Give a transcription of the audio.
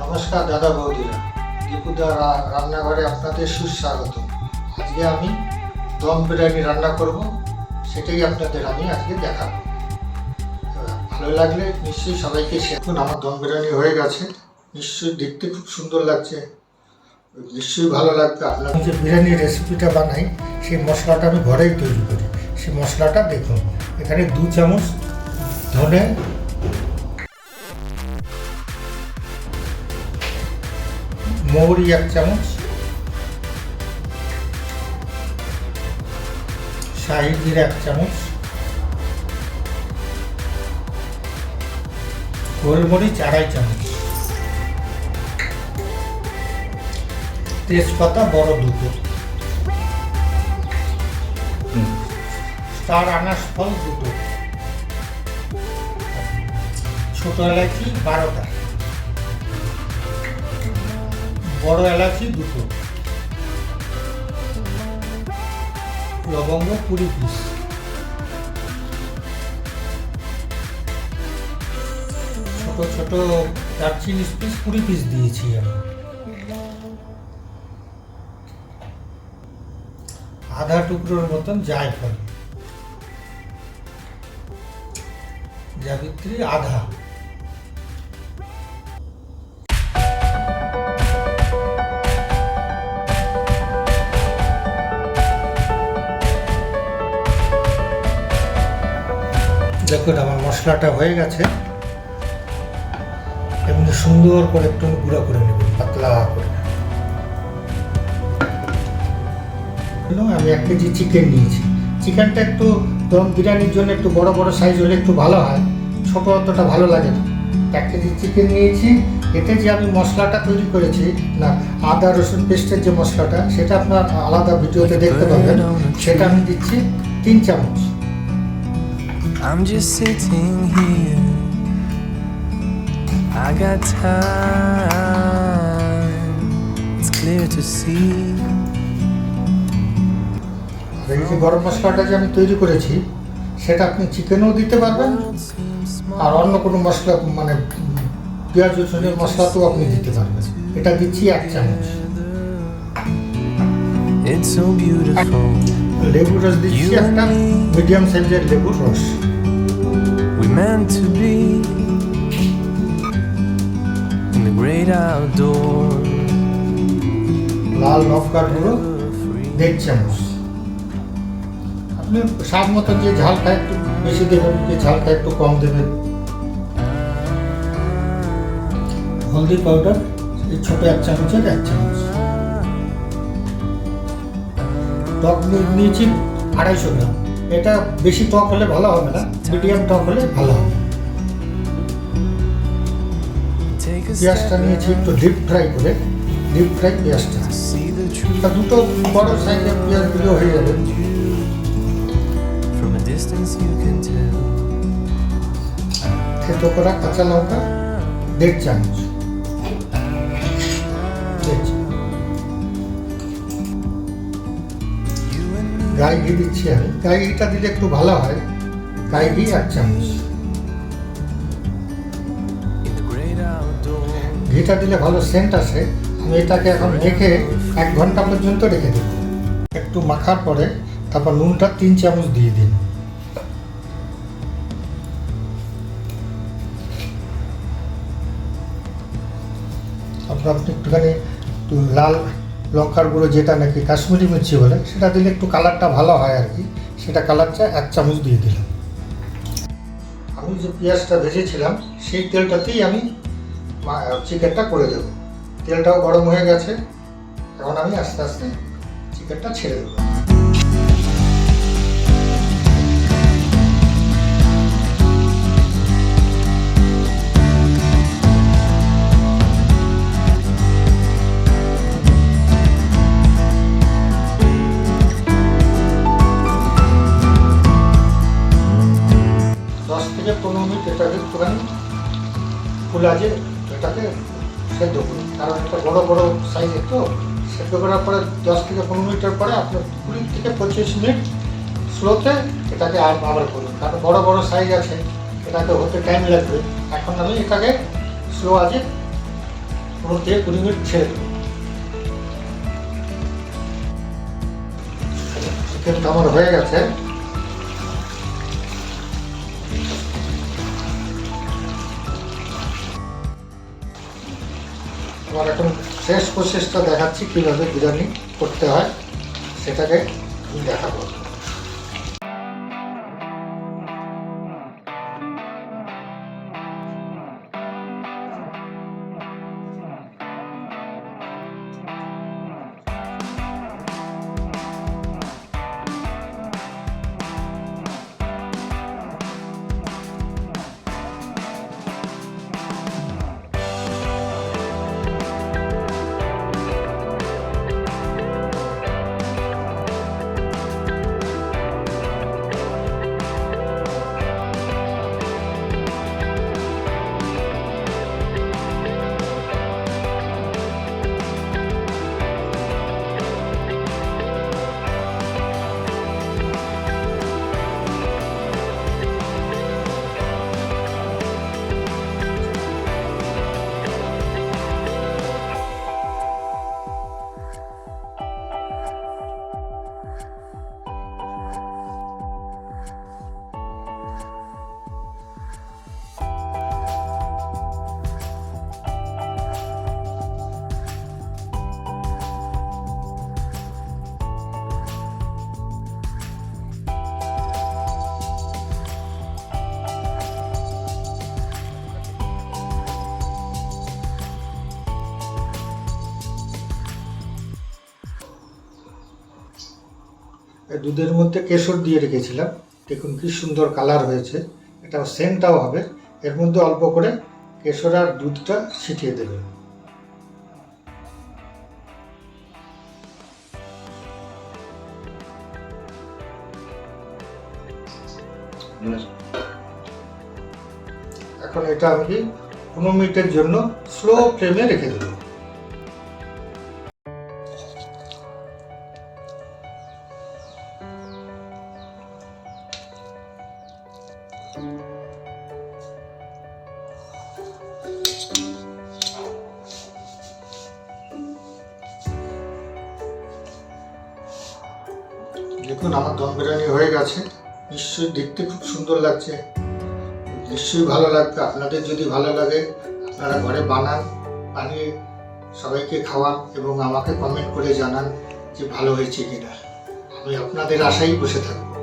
নমস্কার দাদা বৌদিরা, দীপুদা রান্নাঘরে আপনাদের সুস্বাগত। আজকে আমি দম বিরিয়ানি রান্না করব, সেটাই আপনাদের আমি আজকে দেখাবো। ভালো লাগলে নিশ্চয়ই সবাইকে শেয়ার করুন। আমার দম বিরিয়ানি হয়ে গেছে, নিশ্চয়ই দেখতে খুব সুন্দর লাগছে, নিশ্চয়ই ভালো লাগবে। আপনার যে বিরিয়ানির রেসিপিটা বানাই সেই মশলাটা আমি ঘরেই তৈরি করি। সেই মশলাটা দেখুন, এখানে 2 চামচ ধনে, মৌরি 1 চামচ, শাহি জিরা 1 চামচ, গোলমরিচ 2.5 চামচ, তেজপাতা বড় 2, স্টার আনাস ফল 2, ছোট এলাচি 12টা, বড় এলাচি 2, লবঙ্গ 20 পিস, ছোট ছোট দারচিনি পিস 20 পিস দিয়েছি আমি, আধা টুকরোর মতন জায়ফল, জাবিত্রী আধা, দেখুন আমার মশলাটা হয়ে গেছে। এমনি সুন্দর করে একটু গুঁড়া করে নেবেন, পাতলা করে। আমি 1 কেজি চিকেন নিয়েছি। চিকেনটা একটু দম বিরিয়ানির জন্য একটু বড় বড় সাইজ হলে একটু ভালো হয়, ছোট অতটা ভালো লাগে না। 1 কেজি চিকেন নিয়েছি। এতে যে আমি মশলাটা তৈরি করেছি না, আদা রসুন পেস্টের যে মশলাটা, সেটা আপনার আলাদা ভিডিওতে দেখতে পাবেন। সেটা আমি দিচ্ছি 3 চামচ। I'm just sitting here, I got time, it's clear to see. এই যে গরম মশলাটা যে আমি তৈরি করেছি, সেটা আপনি চিকেনেও দিতে পারবেন, আর অন্য কোনো মশলা মানে পেঁয়াজ রসুনের মশলাতেও আপনি দিতে পারবেন। এটা দিচ্ছি 1 চামচ। It's so beautiful. লেবুর রস দিচ্ছি একটা মিডিয়াম সাইজের লেবুর রস। We meant to be in the great outdoors. লাল লঙ্কার গুঁড়ো 1.5 চামচ। আপনি স্বাদ মতো যে ঝাল খায় একটু বেশি দেবেন, যে ঝাল খায় একটু কম দেবেন। হলদি পাউডার এই ছোট 1 চামচের 1 চামচ। টক নিয়েছি 250 গ্রাম। এটা বেশি টক হলে ভালো হবে না, মিডিয়াম টক হলে ভালো হবে। পেঁয়াজটা নিয়েছি একটু ডিপ ফ্রাই পেঁয়াজটা। তা 2 বড় সাইজের পেঁয়াজ দিলেও হয়ে যাবে। থেতো করা কাঁচা লঙ্কা 1.5 চামচ। গাই ঘি দিচ্ছি আমি। গাই ঘিটা দিলে একটু ভালো হয়। গাই ঘি 1 চামচ। ঘিটা দিলে ভালো সেন্ট আসে। আমি এটাকে এখন রেখে 1 ঘন্টা পর্যন্ত রেখে দেব। একটু মাখার পরে তারপর নুনটা 3 চামচ দিয়ে দিন। তারপর আপনি একটুখানি লাল লঙ্কার গুঁড়ো, যেটা নাকি কাশ্মীরি মির্চি বলে, সেটা দিলে একটু কালারটা ভালো হয় আর কি। সেটা কালারটা 1 চামচ দিয়ে দিলাম। আমি যে পেঁয়াজটা ভেজেছিলাম সেই তেলটাতেই আমি চিকেনটা করে দেবো। তেলটাও গরম হয়ে গেছে, এখন আমি আস্তে আস্তে চিকেনটা ছেড়ে দেবো। থেকে 15 মিনিট এটাকে একটুখানি ফুলাজে এটাকে সেদ্ধ করুন, কারণ এটা বড় বড় সাইজের তো। সেদ্ধ করার পরে 10 থেকে 15 মিনিটের পরে আপনার 20 থেকে 25 মিনিট স্লোতে এটাকে আবার করুন, কারণ বড় বড় সাইজ আছে, এটাকে হতে টাইম লাগবে। এখন আমি এটাকে স্লো আজে পুরো দিয়ে 20 মিনিট ছেড়ে দেবো। চিকেনটা আমার হয়ে গেছে। আমার এখন শেষ প্রসেসটা দেখাচ্ছি কীভাবে বিরিয়ানি করতে হয়, সেটাকে আমি দেখাবো। দুধের মধ্যে কেশর দিয়ে রেখেছিলাম, দেখুন কি সুন্দর কালার হয়েছে, এটা সেন্টটাও হবে। এর মধ্যে অল্প করে কেশর আর দুধটা ছিটিয়ে দেবেন। এখন এটা আমি 15 মিনিটের জন্য স্লো ফ্লেমে রেখে দেবো। দেখুন আমার দম বিরিয়ানি হয়ে গেছে, নিশ্চয়ই দেখতে খুব সুন্দর লাগছে, নিশ্চয়ই ভালো লাগবে। আপনাদের যদি ভালো লাগে আপনারা ঘরে বানান, বানিয়ে সবাইকে খাওয়ান এবং আমাকে কমেন্ট করে জানান যে ভালো হয়েছে কিনা। আমি আপনাদের আশায় বসে থাকবো।